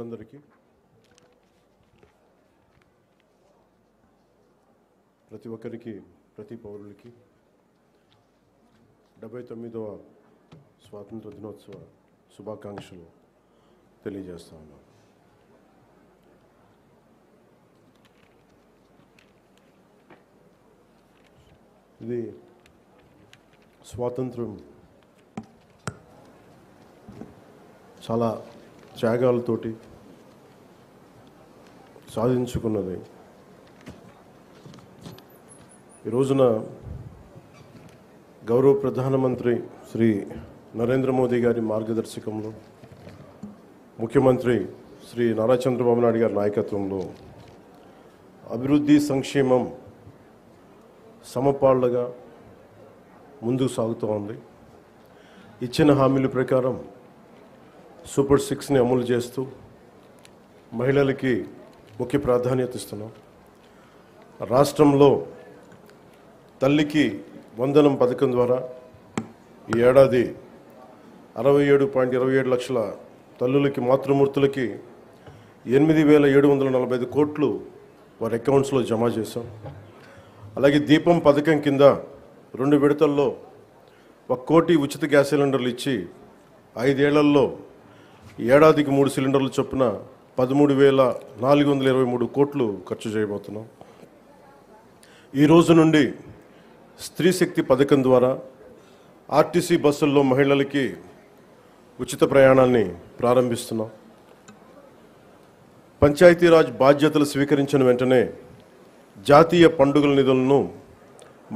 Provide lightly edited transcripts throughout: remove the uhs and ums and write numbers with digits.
అందరికీ ప్రతి ఒక్కరికి ప్రతి పౌరులకి 79వ స్వాతంత్ర దినోత్సవ శుభాకాంక్షలు తెలియజేస్తా ఉన్నాను. ఇది స్వాతంత్రం చాలా త్యాగాలతోటి సాధించుకున్నది. ఈ రోజున గౌరవ ప్రధానమంత్రి శ్రీ నరేంద్ర మోదీ గారి మార్గదర్శకంలో, ముఖ్యమంత్రి శ్రీ నారా చంద్రబాబు నాయుడు గారి నాయకత్వంలో అభివృద్ధి సంక్షేమం సమపాళ్లుగా ముందుకు సాగుతూ ఉంది. ఇచ్చిన హామీల ప్రకారం సూపర్ 6ని అమలు చేస్తూ మహిళలకి ముఖ్య ప్రాధాన్యత ఇస్తున్నాం. రాష్ట్రంలో తల్లికి వందనం పథకం ద్వారా ఈ ఏడాది 67.27 లక్షల తల్లులకి, మాతృమూర్తులకి 8,745 కోట్లు వారి అకౌంట్స్లో జమ చేశాం. అలాగే దీపం పథకం కింద 2 విడతల్లో 1 కోటి ఉచిత గ్యాస్ సిలిండర్లు ఇచ్చి 5 ఏళ్లలో ఏడాదికి 3 సిలిండర్ల చొప్పున 13,423 కోట్లు ఖర్చు చేయబోతున్నాం. ఈ రోజు నుండి స్త్రీ శక్తి పథకం ద్వారా ఆర్టీసీ బస్సుల్లో మహిళలకి ఉచిత ప్రయాణాన్ని ప్రారంభిస్తున్నాం. పంచాయతీరాజ్ బాధ్యతలు స్వీకరించిన వెంటనే జాతీయ పండుగల నిధులను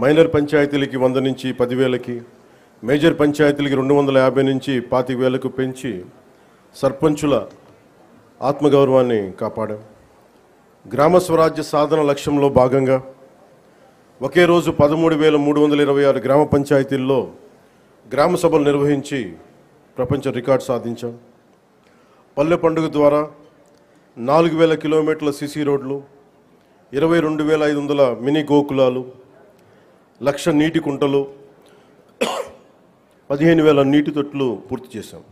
మైనర్ పంచాయతీలకి 100 నుంచి 10,000కి, మేజర్ పంచాయతీలకి 250 నుంచి 25,000కు పెంచి సర్పంచుల ఆత్మగౌరవాన్ని కాపాడాం. గ్రామ స్వరాజ్య సాధన లక్ష్యంలో భాగంగా ఒకే రోజు 13,326 గ్రామ పంచాయతీల్లో గ్రామ సభలు నిర్వహించి ప్రపంచ రికార్డు సాధించాం. పల్లె పండుగ ద్వారా 4,000 కిలోమీటర్ల సిసి రోడ్లు, 22,500 మినీ గోకులాలు, 1,00,000 నీటి కుంటలు, 15,000 నీటి తొట్లు పూర్తి చేశాం.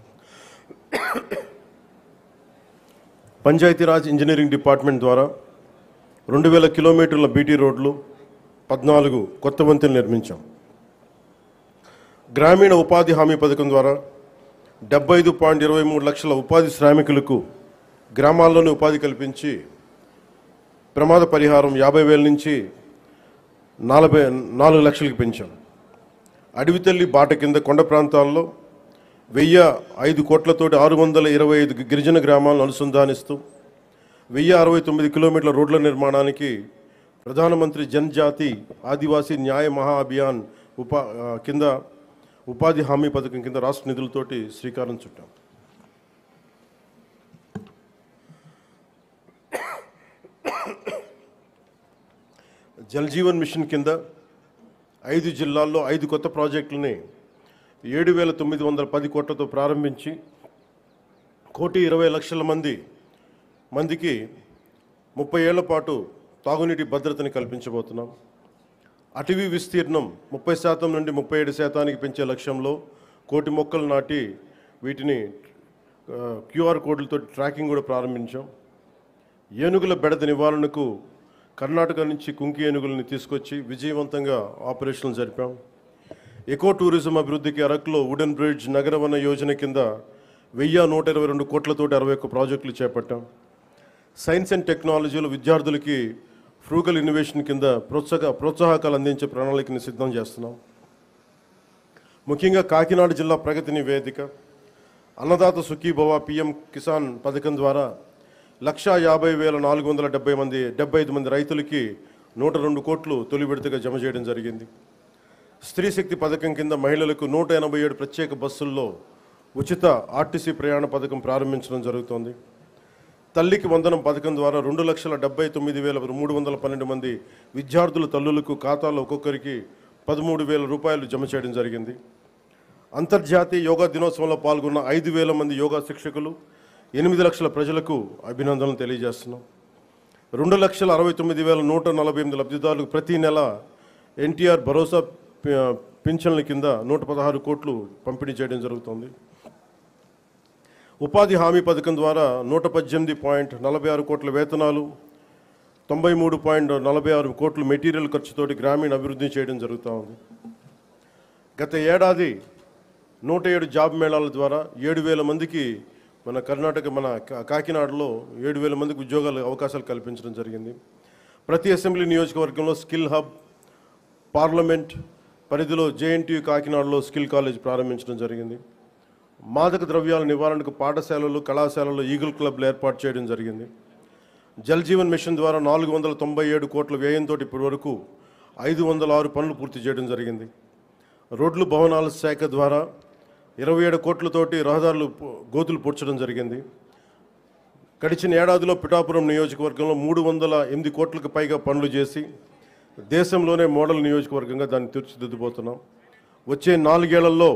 పంచాయతీరాజ్ ఇంజనీరింగ్ డిపార్ట్మెంట్ ద్వారా 2,000 కిలోమీటర్ల బీటీ రోడ్లు, 14 కొత్త వంతెనలు నిర్మించాం. గ్రామీణ ఉపాధి హామీ పథకం ద్వారా 75.23 లక్షల ఉపాధి శ్రామికులకు గ్రామాల్లోనే ఉపాధి కల్పించి ప్రమాద పరిహారం 50,000 నుంచి 4 లక్షలకు పెంచాం. అడవి తల్లి బాట కింద కొండ ప్రాంతాల్లో 1,005 కోట్లతోటి 625 గిరిజన గ్రామాలను అనుసంధానిస్తూ 1,069 కిలోమీటర్ల రోడ్ల నిర్మాణానికి ప్రధానమంత్రి జనజాతి ఆదివాసీ న్యాయ మహా అభియాన్ కింద ఉపాధి హామీ పథకం కింద రాష్ట్ర నిధులతోటి శ్రీకారం చుట్టాం. జల్ జీవన్ మిషన్ కింద 5 జిల్లాల్లో 5 కొత్త ప్రాజెక్టులని 7,910 కోట్లతో ప్రారంభించి 1,20,00,000 మందికి 30 ఏళ్ల పాటు తాగునీటి భద్రతని కల్పించబోతున్నాం. అటవీ విస్తీర్ణం 30% నుండి 37% పెంచే లక్ష్యంలో 1 కోటి మొక్కలు నాటి వీటిని QR కోడ్లతో ట్రాకింగ్ కూడా ప్రారంభించాం. ఏనుగుల బెడద నివారణకు కర్ణాటక నుంచి కుంకి ఏనుగులని తీసుకొచ్చి విజయవంతంగా ఆపరేషన్లు జరిపాం. ఎకో టూరిజం అభివృద్ధికి అరకులో వుడెన్ బ్రిడ్జ్ నగరవన యోజన కింద 1,122 కోట్లతోటి 61 ప్రాజెక్టులు చేపట్టాం. సైన్స్ అండ్ టెక్నాలజీలో విద్యార్థులకి ఫ్రూగల్ ఇన్నోవేషన్ కింద ప్రోత్సాహకాలు అందించే ప్రణాళికని సిద్ధం చేస్తున్నాం. ముఖ్యంగా కాకినాడ జిల్లా ప్రగతి నివేదిక, అన్నదాత సుఖీభవ, PM కిసాన్ పథకం ద్వారా 1,50,475 మంది రైతులకి 102 కోట్లు తొలి విడతగా జమ చేయడం జరిగింది. స్త్రీ శక్తి పథకం కింద మహిళలకు 187 ప్రత్యేక బస్సుల్లో ఉచిత ఆర్టీసీ ప్రయాణ పథకం ప్రారంభించడం జరుగుతోంది. తల్లికి వందనం పథకం ద్వారా 2,79,312 మంది విద్యార్థుల తల్లులకు ఖాతాలో ఒక్కొక్కరికి 13,000 రూపాయలు జమ చేయడం జరిగింది. అంతర్జాతీయ యోగా దినోత్సవంలో పాల్గొన్న 5,000 మంది యోగా శిక్షకులు, 8 లక్షల ప్రజలకు అభినందనలు తెలియజేస్తున్నాం. 2,69,148 లబ్ధిదారులకు ప్రతి నెల NTR భరోసా పింఛన్ల కింద 116 కోట్లు పంపిణీ చేయడం జరుగుతుంది. ఉపాధి హామీ పథకం ద్వారా 118.46 కోట్ల వేతనాలు, 93.46 కోట్ల మెటీరియల్ ఖర్చుతోటి గ్రామీణ అభివృద్ధి చేయడం జరుగుతూ ఉంది. గత ఏడాది 107 జాబ్ మేళాల ద్వారా 7,000 మందికి మన కర్ణాటక కాకినాడలో 7,000 మందికి ఉద్యోగాల అవకాశాలు కల్పించడం జరిగింది. ప్రతి అసెంబ్లీ నియోజకవర్గంలో స్కిల్ హబ్, పార్లమెంట్ పరిధిలో జేఎన్టీయూ కాకినాడలో స్కిల్ కాలేజ్ ప్రారంభించడం జరిగింది. మాదక ద్రవ్యాల నివారణకు పాఠశాలలు, కళాశాలలు ఈగిల్ క్లబ్లు ఏర్పాటు చేయడం జరిగింది. జల్ జీవన్ మిషన్ ద్వారా 497 కోట్ల వ్యయంతో ఇప్పటి వరకు 506 పనులు పూర్తి చేయడం జరిగింది. రోడ్లు భవనాల శాఖ ద్వారా 27 కోట్లతోటి రహదారులు గోతులు పూడ్చడం జరిగింది. గడిచిన ఏడాదిలో పిఠాపురం నియోజకవర్గంలో 308 కోట్లకు పైగా పనులు చేసి దేశంలోనే మోడల్ నియోజకవర్గంగా దాన్ని తీర్చిదిద్దుబోతున్నాం. వచ్చే 4 ఏళ్లలో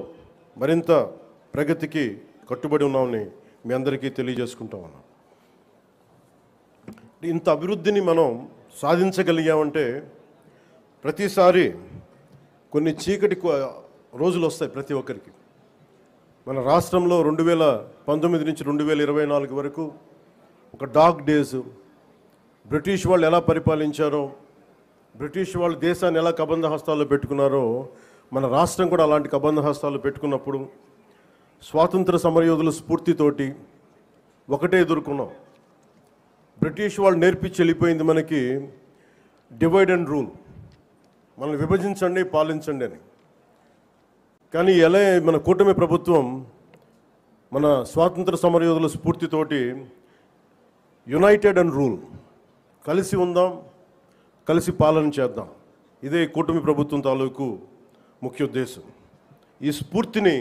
మరింత ప్రగతికి కట్టుబడి ఉన్నామని మీ అందరికీ తెలియజేసుకుంటా ఉన్నాం. ఇంత అభివృద్ధిని మనం సాధించగలిగామంటే ప్రతిసారి కొన్ని చీకటి రోజులు వస్తాయి ప్రతి ఒక్కరికి. మన రాష్ట్రంలో 2019 నుంచి 2024 వరకు ఒక డార్క్ డేస్. బ్రిటిష్ వాళ్ళు ఎలా పరిపాలించారో, బ్రిటిష్ వాళ్ళు దేశాన్ని ఎలా కబంధ హస్తాల్లో పెట్టుకున్నారో మన రాష్ట్రం కూడా అలాంటి కబంధ హస్తాల్లో పెట్టుకున్నప్పుడు స్వాతంత్ర సమరయోధుల స్ఫూర్తితోటి ఒకటే ఎదుర్కొన్నాం. బ్రిటిష్ వాళ్ళు నేర్పించి వెళ్ళిపోయింది మనకి డివైడ్ అండ్ రూల్, మనల్ని విభజించండి, పాలించండి అని. కానీ ఎలా మన కూటమి ప్రభుత్వం మన స్వాతంత్ర సమరయోధుల స్ఫూర్తితోటి యునైటెడ్ అండ్ రూల్, కలిసి ఉందాం, కలిసి పాలన చేద్దాం, ఇదే కూటమి ప్రభుత్వం తాలూకు ముఖ్య ఉద్దేశం. ఈ స్ఫూర్తిని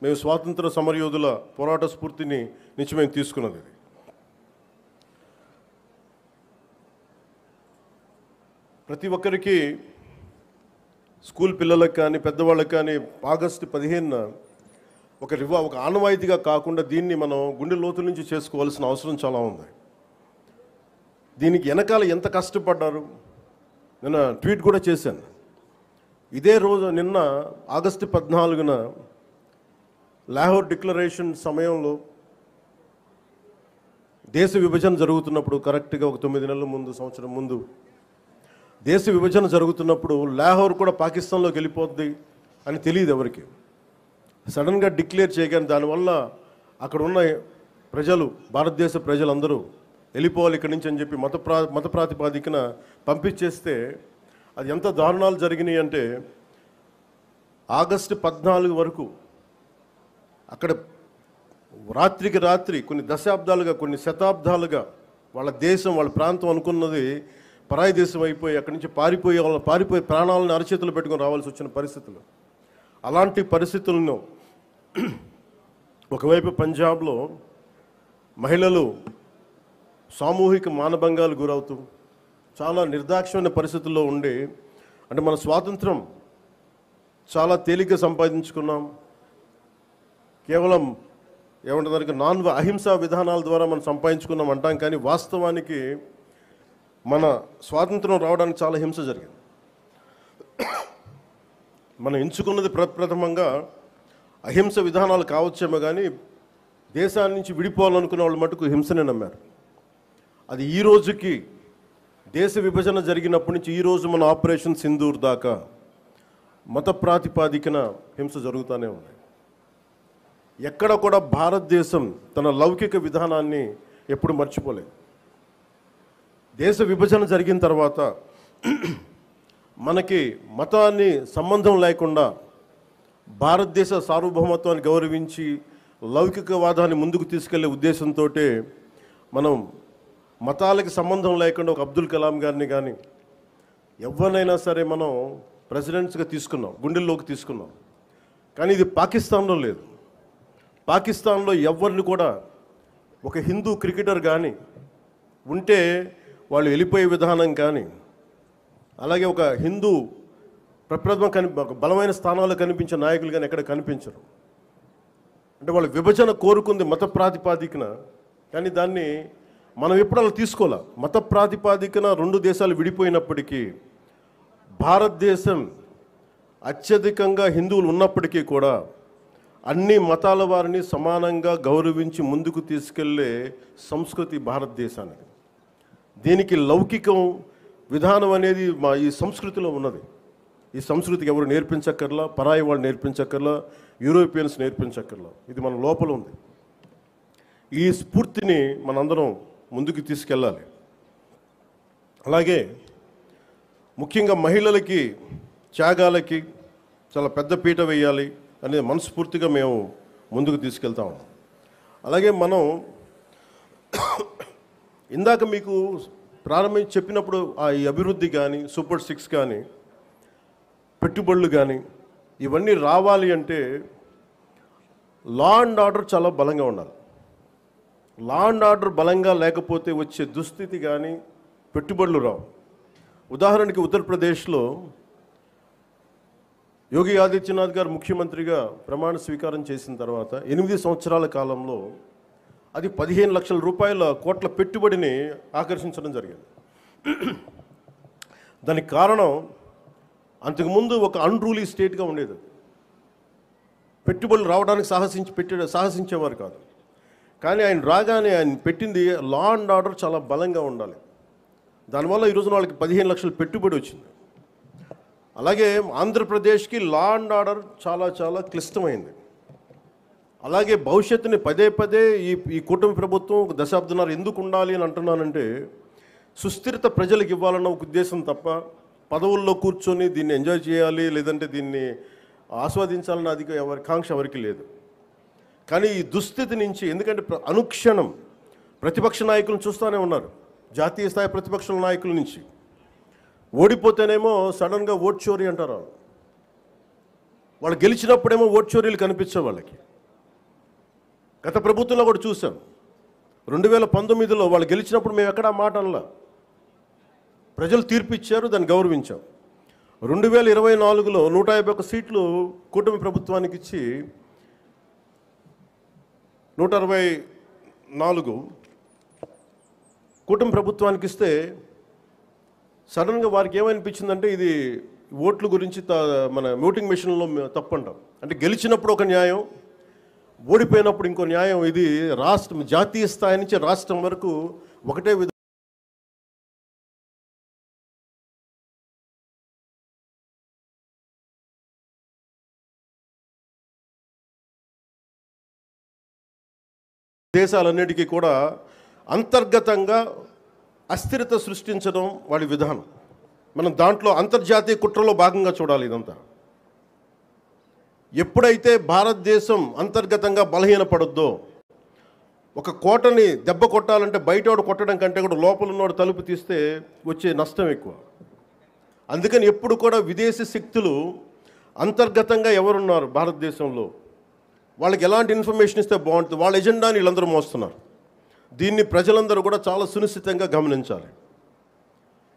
మేము స్వాతంత్ర సమరయోధుల పోరాట స్ఫూర్తిని నుంచి మేము తీసుకున్నది. ప్రతి ఒక్కరికి, స్కూల్ పిల్లలకు కానీ పెద్దవాళ్ళకి కానీ ఆగస్టు 15న ఒక ఆనవాయితీగా కాకుండా దీన్ని మనం గుండె లోతుల నుంచి చేసుకోవాల్సిన అవసరం చాలా ఉంది. దీనికి వెనకాల ఎంత కష్టపడ్డారు నిన్న ట్వీట్ కూడా చేశాను. ఇదే రోజు నిన్న ఆగస్టు 14న లాహోర్ డిక్లరేషన్ సమయంలో దేశ విభజన జరుగుతున్నప్పుడు, కరెక్ట్గా ఒక 9 నెలల ముందు, సంవత్సరం ముందు దేశ విభజన జరుగుతున్నప్పుడు లాహోర్ కూడా పాకిస్తాన్లోకి వెళ్ళిపోద్ది అని తెలియదు ఎవరికి. సడన్గా డిక్లేర్ చేయగానే దానివల్ల అక్కడ ఉన్న ప్రజలు, భారతదేశ ప్రజలందరూ వెళ్ళిపోవాలి ఇక్కడి నుంచి అని చెప్పి మత ప్రాతిపాదికన పంపించేస్తే అది ఎంత దారుణాలు జరిగినాయి అంటే ఆగస్టు 14 వరకు అక్కడ రాత్రికి రాత్రి కొన్ని దశాబ్దాలుగా, కొన్ని శతాబ్దాలుగా వాళ్ళ దేశం, వాళ్ళ ప్రాంతం అనుకున్నది పరాయి దేశం అయిపోయి అక్కడి నుంచి పారిపోయి ప్రాణాలను అరచేతులు పెట్టుకొని రావాల్సి వచ్చిన పరిస్థితులు. అలాంటి పరిస్థితులను ఒకవైపు పంజాబ్లో మహిళలు సామూహిక మానభంగాలు గురవుతూ చాలా నిర్దాక్షిణ్యమైన పరిస్థితుల్లో ఉండి, అంటే మన స్వాతంత్రం చాలా తేలిగ్గా సంపాదించుకున్నాం, కేవలం ఏమంటారు అహింసా విధానాల ద్వారా మనం సంపాదించుకున్నాం అంటాం. కానీ వాస్తవానికి మన స్వాతంత్రం రావడానికి చాలా హింస జరిగింది. మనం ఎంచుకున్నది ప్రప్రథమంగా అహింస విధానాలు కావచ్చేమో, కానీ దేశాన్ని నుంచి విడిపోవాలనుకున్న వాళ్ళు మటుకు హింసనే నమ్మారు. అది ఈ రోజుకి, దేశ విభజన జరిగినప్పటి నుంచి ఈ రోజు మన ఆపరేషన్ సింధూర్ దాకా మత ప్రాతిపాదికన హింస జరుగుతూనే ఉంది. ఎక్కడ కూడా భారతదేశం తన లౌకిక విధానాన్ని ఎప్పుడు మర్చిపోలేదు. దేశ విభజన జరిగిన తర్వాత మనకి మతాన్ని సంబంధం లేకుండా భారతదేశ సార్వభౌమత్వాన్ని గౌరవించి లౌకికవాదాన్ని ముందుకు తీసుకెళ్లే ఉద్దేశంతో మనం మతాలకి సంబంధం లేకుండా ఒక అబ్దుల్ కలాం గారిని కానీ ఎవరినైనా సరే మనం ప్రెసిడెంట్స్గా తీసుకున్నాం, గుండెల్లోకి తీసుకున్నాం. కానీ ఇది పాకిస్తాన్లో లేదు. పాకిస్తాన్లో ఎవరిని కూడా ఒక హిందూ క్రికెటర్ కానీ ఉంటే వాళ్ళు వెళ్ళిపోయే విధానం కానీ, అలాగే ఒక హిందూ బలమైన స్థానాల్లో కనిపించే నాయకులు కానీ ఎక్కడ కనిపించరు. అంటే వాళ్ళు విభజన కోరుకుంది మత ప్రాతిపాదికన, కానీ దాన్ని మనం ఎప్పుడు అలా తీసుకోవాలి. మత ప్రాతిపాదికన 2 దేశాలు విడిపోయినప్పటికీ భారతదేశం అత్యధికంగా హిందువులు ఉన్నప్పటికీ కూడా అన్ని మతాల వారిని సమానంగా గౌరవించి ముందుకు తీసుకెళ్లే సంస్కృతి భారతదేశానికి. దీనికి లౌకికం విధానం అనేది మా ఈ సంస్కృతిలో ఉన్నది. ఈ సంస్కృతికి ఎవరు నేర్పించక్కర్లా, పరాయి వాళ్ళు నేర్పించక్కర్లా, యూరోపియన్స్ నేర్పించక్కర్లా. ఇది మన లోపల ఉంది. ఈ స్ఫూర్తిని మనందరం ముందుకు తీసుకెళ్ళాలి. అలాగే ముఖ్యంగా మహిళలకి త్యాగాలకి చాలా పెద్ద పీట వేయాలి అనేది మనస్ఫూర్తిగా మేము ముందుకు తీసుకెళ్తాము. అలాగే మనం ఇందాక మీకు ప్రారంభించి చెప్పినప్పుడు ఈ అభివృద్ధి కానీ, సూపర్ 6 కానీ, పెట్టుబడులు కానీ ఇవన్నీ రావాలి అంటే లా అండ్ ఆర్డర్ చాలా బలంగా ఉండాలి. లా అండ్ ఆర్డర్ బలంగా లేకపోతే వచ్చే దుస్థితి కానీ పెట్టుబడులు రావు. ఉదాహరణకి ఉత్తరప్రదేశ్లో యోగి ఆదిత్యనాథ్ గారు ముఖ్యమంత్రిగా ప్రమాణ స్వీకారం చేసిన తర్వాత 8 సంవత్సరాల కాలంలో అది 15 లక్షల రూపాయల కోట్ల పెట్టుబడిని ఆకర్షించడం జరిగింది. దానికి కారణం అంతకుముందు ఒక అన్రూలీ స్టేట్గా ఉండేది. పెట్టుబడులు రావడానికి సాహసించేవారు కాదు. కానీ ఆయన రాగానే ఆయన పెట్టింది లా అండ్ ఆర్డర్ చాలా బలంగా ఉండాలి. దానివల్ల ఈరోజున వాళ్ళకి 15 లక్షల పెట్టుబడి వచ్చింది. అలాగే ఆంధ్రప్రదేశ్కి లా అండ్ ఆర్డర్ చాలా చాలా క్లిష్టమైంది. అలాగే భవిష్యత్తుని పదే పదే ఈ కూటమి ప్రభుత్వం ఒక దశాబ్దన్నర ఎందుకు ఉండాలి అని అంటున్నానంటే సుస్థిరత ప్రజలకు ఇవ్వాలన్న ఒక ఉద్దేశం తప్ప పదవుల్లో కూర్చొని దీన్ని ఎంజాయ్ చేయాలి లేదంటే దీన్ని ఆస్వాదించాలన్న ఎవరి కాంక్ష ఎవరికి లేదు. కానీ ఈ దుస్థితి నుంచి ఎందుకంటే అనుక్షణం ప్రతిపక్ష నాయకులను చూస్తూనే ఉన్నారు. జాతీయ స్థాయి ప్రతిపక్ష నాయకుల నుంచి ఓడిపోతేనేమో సడన్గా ఓట్ చోరీ అంటారు. వాళ్ళు గెలిచినప్పుడేమో ఓట్ చోరీలు కనిపించే వాళ్ళకి. గత ప్రభుత్వంలో కూడా చూసాం. 2019లో వాళ్ళు గెలిచినప్పుడు మేము ఎక్కడా మాట అనలా. ప్రజలు తీర్పు ఇచ్చారు, దాన్ని గౌరవించాం. 2024లో 151 సీట్లు కూటమి ప్రభుత్వానికి ఇచ్చి 164 కూటమి ప్రభుత్వానికి ఇస్తే సడన్గా వారికి ఏమనిపించిందంటే ఇది ఓట్ల గురించి మన ఓటింగ్ మెషిన్లో తప్పు అంటాం. అంటే గెలిచినప్పుడు ఒక న్యాయం, ఓడిపోయినప్పుడు ఇంకో న్యాయం. ఇది రాష్ట్రం జాతీయ స్థాయి నుంచి రాష్ట్రం వరకు ఒకటే దేశాలన్నిటికీ కూడా అంతర్గతంగా అస్థిరత సృష్టించడం వాడి విధానం. మనం దాంట్లో అంతర్జాతీయ కుట్రలో భాగంగా చూడాలి ఇదంతా. ఎప్పుడైతే భారతదేశం అంతర్గతంగా బలహీనపడొద్దో, ఒక కోటని దెబ్బ కొట్టాలంటే బయటోడు కొట్టడం కంటే కూడా లోపల ఉన్నోడు తలుపు తీస్తే వచ్చే నష్టం ఎక్కువ. అందుకని ఎప్పుడు కూడా విదేశీ శక్తులు అంతర్గతంగా ఎవరున్నారు భారతదేశంలో, వాళ్ళకి ఎలాంటి ఇన్ఫర్మేషన్ ఇస్తే బాగుంటుంది, వాళ్ళ ఎజెండాని వీళ్ళందరూ మోస్తున్నారు. దీన్ని ప్రజలందరూ కూడా చాలా సునిశ్చితంగా గమనించాలి.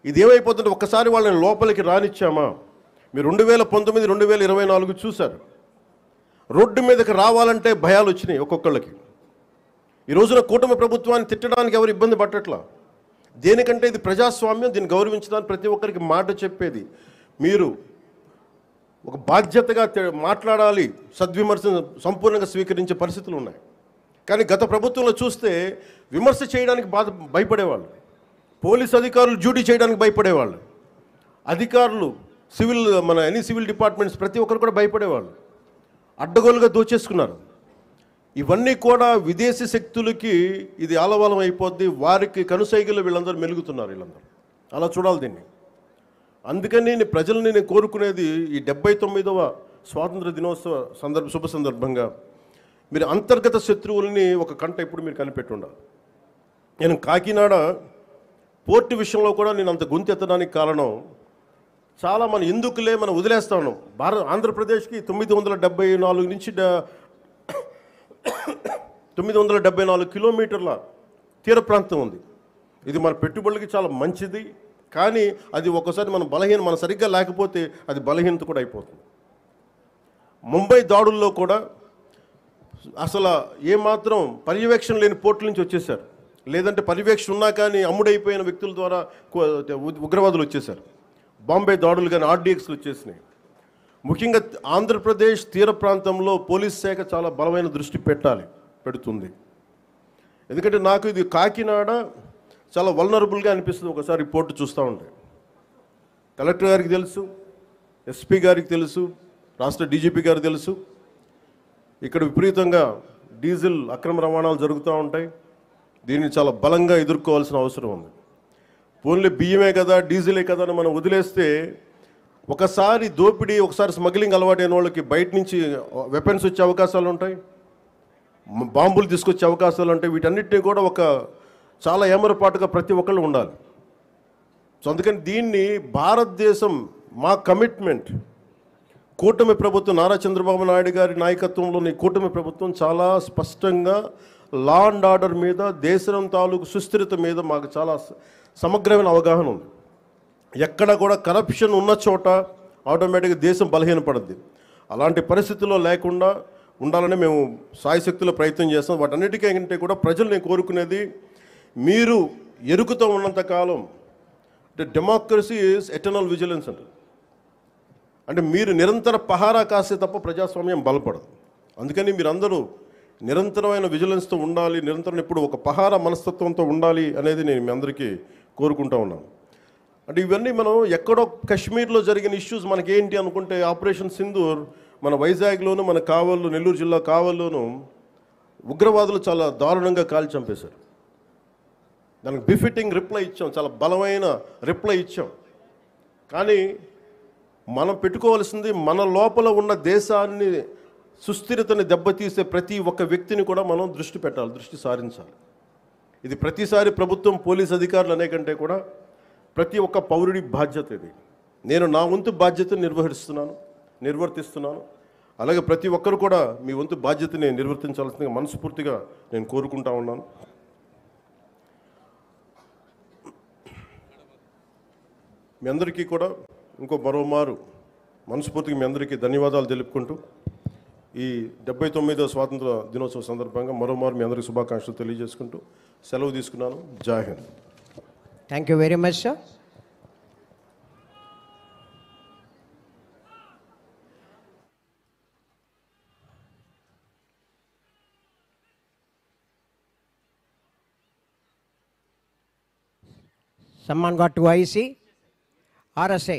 ఇది ఏమైపోతుంటే ఒక్కసారి వాళ్ళని లోపలికి రానిచ్చామా, మీరు 2019, 2024 చూశారు. రోడ్డు మీదకి రావాలంటే భయాలు వచ్చినాయి ఒక్కొక్కళ్ళకి. ఈ రోజున కూటమి ప్రభుత్వాన్ని తిట్టడానికి ఎవరు ఇబ్బంది పట్టట్లా. దేనికంటే ఇది ప్రజాస్వామ్యం, దీన్ని గౌరవించడానికి ప్రతి ఒక్కరికి మాట చెప్పేది. మీరు ఒక బాధ్యతగా మాట్లాడాలి, సద్విమర్శను సంపూర్ణంగా స్వీకరించే పరిస్థితులు ఉన్నాయి. కానీ గత ప్రభుత్వంలో చూస్తే విమర్శ చేయడానికి భయపడేవాళ్ళు. పోలీస్ అధికారులు డ్యూటీ చేయడానికి భయపడేవాళ్ళు. అధికారులు ఎనీ సివిల్ డిపార్ట్మెంట్స్ ప్రతి ఒక్కరు కూడా భయపడేవాళ్ళు. అడ్డగోలుగా దోచేసుకున్నారు. ఇవన్నీ కూడా విదేశీ శక్తులకి ఇది ఆలవాలం అయిపోద్ది. వారికి కనుసైగలు వీళ్ళందరూ మెలుగుతున్నారు. వీళ్ళందరూ అలా చూడాలి దీన్ని. అందుకని ప్రజల్ని నేను కోరుకునేది ఈ 79వ స్వాతంత్ర దినోత్సవ శుభ సందర్భంగా మీరు అంతర్గత శత్రువుల్ని ఒక కంట ఇప్పుడు మీరు కనిపెట్టి ఉండాలి. నేను కాకినాడ పోర్టు విషయంలో కూడా నేను అంత గొంతెత్తడానికి కారణం చాలా ఎందుకులే మనం వదిలేస్తా ఉన్నాం. ఆంధ్రప్రదేశ్కి 974 నుంచి 974 కిలోమీటర్ల తీర ప్రాంతం ఉంది. ఇది మన పెట్టుబడులకి చాలా మంచిది. కానీ అది ఒక్కసారి మన సరిగ్గా లేకపోతే అది బలహీనత కూడా అయిపోతుంది. ముంబై దాడుల్లో కూడా అసలు ఏమాత్రం పర్యవేక్షణ లేని పోర్టుల నుంచి వచ్చేసారు. లేదంటే పర్యవేక్షణ ఉన్నా కానీ అమ్ముడైపోయిన వ్యక్తుల ద్వారా ఉగ్రవాదులు వచ్చేసారు. బాంబే దాడులు కానీ ఆర్డీఎక్స్లు వచ్చేసినాయి. ముఖ్యంగా ఆంధ్రప్రదేశ్ తీర ప్రాంతంలో పోలీస్ శాఖ చాలా బలమైన దృష్టి పెడుతుంది. ఎందుకంటే నాకు ఇది కాకినాడ చాలా వల్నరబుల్గా అనిపిస్తుంది ఒకసారి రిపోర్ట్ చూస్తూ ఉంటే. కలెక్టర్ గారికి తెలుసు, ఎస్పీ గారికి తెలుసు, రాష్ట్ర డీజీపీ గారికి తెలుసు, ఇక్కడ విపరీతంగా డీజిల్ అక్రమ రవాణాలు జరుగుతూ ఉంటాయి. దీన్ని చాలా బలంగా ఎదుర్కోవాల్సిన అవసరం ఉంది. ఓన్లీ బియ్యమే కదా, డీజిలే కదా అని మనం వదిలేస్తే ఒకసారి దోపిడీ, ఒకసారి స్మగ్లింగ్ అలవాటైన వాళ్ళకి బయట నుంచి వెపన్స్ వచ్చే అవకాశాలు ఉంటాయి, బాంబులు తీసుకొచ్చే అవకాశాలు ఉంటాయి. వీటన్నిటినీ కూడా ఒక చాలా ఏమరపాటుగా ప్రతి ఒక్కళ్ళు ఉండాలి. సో అందుకని దీన్ని భారతదేశం మా కమిట్మెంట్, కూటమి ప్రభుత్వం నారా చంద్రబాబు నాయుడు గారి నాయకత్వంలోని కూటమి ప్రభుత్వం చాలా స్పష్టంగా లా అండ్ ఆర్డర్ మీద, దేశం తాలూకు సుస్థిరత మీద మాకు చాలా సమగ్రమైన అవగాహన ఉంది. ఎక్కడ కూడా కరప్షన్ ఉన్న చోట ఆటోమేటిక్గా దేశం బలహీనపడుద్ది. అలాంటి పరిస్థితుల్లో లేకుండా ఉండాలని మేము సాయశక్తిలో ప్రయత్నం చేస్తాం. వాటన్నిటికంటే కూడా ప్రజలు నేను కోరుకునేది, మీరు ఎరుకుతో ఉన్నంతకాలం అంటే డెమోక్రసీ ఈజ్ ఎటర్నల్ విజిలెన్స్ అంటే మీరు నిరంతర పహారా కాస్తే తప్ప ప్రజాస్వామ్యం బలపడదు. అందుకని మీరందరూ నిరంతరమైన విజిలెన్స్తో ఉండాలి, నిరంతరం ఇప్పుడు ఒక పహారా మనస్తత్వంతో ఉండాలి అనేది నేను మీ అందరికీ కోరుకుంటూ ఉన్నాను. అంటే ఇవన్నీ మనం ఎక్కడో కాశ్మీర్లో జరిగిన ఇష్యూస్ మనకేంటి అనుకుంటే, ఆపరేషన్ సింధూర్ మన వైజాగ్లోను, మన కావల్లో, నెల్లూరు జిల్లా కావల్లోనూ ఉగ్రవాదులు చాలా దారుణంగా కాల్చి చంపేశారు. దానికి బిఫిటింగ్ రిప్లై ఇచ్చాం, చాలా బలమైన రిప్లై ఇచ్చాం. కానీ మనం పెట్టుకోవాల్సింది, మన లోపల ఉన్న దేశాన్ని సుస్థిరతని దెబ్బతీసే ప్రతి ఒక్క వ్యక్తిని కూడా మనం దృష్టి సారించాలి. ఇది ప్రతిసారి ప్రభుత్వం, పోలీస్ అధికారులు అనే కంటే కూడా ప్రతి ఒక్క పౌరుడి బాధ్యత ఇది. నేను నా వంతు బాధ్యతను నిర్వర్తిస్తున్నాను. అలాగే ప్రతి ఒక్కరు కూడా మీ వంతు బాధ్యతని నిర్వర్తించాల్సిందిగా మనస్ఫూర్తిగా నేను కోరుకుంటా ఉన్నాను. మీ అందరికీ కూడా మరోమారు మనస్ఫూర్తిగా మీ అందరికీ ధన్యవాదాలు తెలుపుకుంటూ, ఈ 79వ స్వాతంత్ర దినోత్సవ సందర్భంగా మరోమారు మీ అందరికీ శుభాకాంక్షలు తెలియజేసుకుంటూ సెలవు తీసుకున్నాను. జై Hind. Thank you very much, sir. Someone got to IC, RSA.